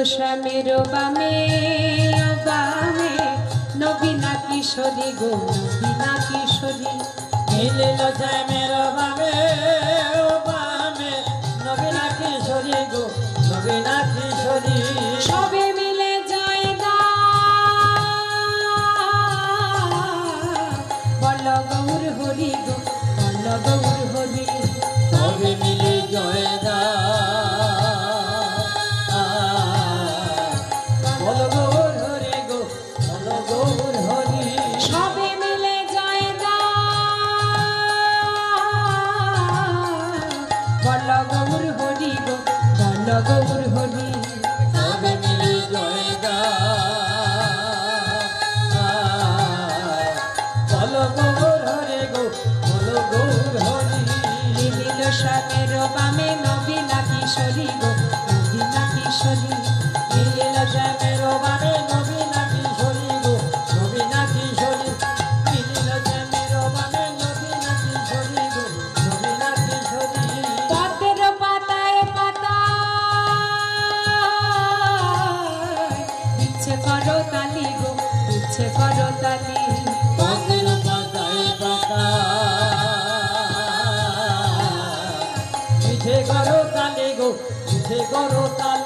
শ্যামের বামে বামে নবীনা কিশোরী গো নবীনা কিশোরী মিলিল শ্যামের বামে বামে নবীনা কিশোরী গো নবীনা কিশোরী সবে মিলে জয় দা বল গৌর হরি গো বল গৌর হরি সবে মিলে জয় দা বল গৌর হরি গো বল গৌর হরি সবে মিলে জয় দা বল গৌর হরি গো বল গৌর হরি সবে মিলে জয় দা বল গৌর হরি গো বল গৌর হরি মিলিল শ্যামের বামে নবীনা কিশোরী গো নবীনা কিশোরী মিলিল শ্যামের বামে নবীনা কিশোরী গো নবীনা কিশোরী মিলিল শ্যামের বামে নবীনা কিশোরী গো নবীনা কিশোরী পদ্মের পাতায় পাতায় ইচ্ছে করো তালি গো ইচ্ছে করো তালি পদ্মের পাতায় পাতা মিঠে করো তালি গো মিঠে করো তালি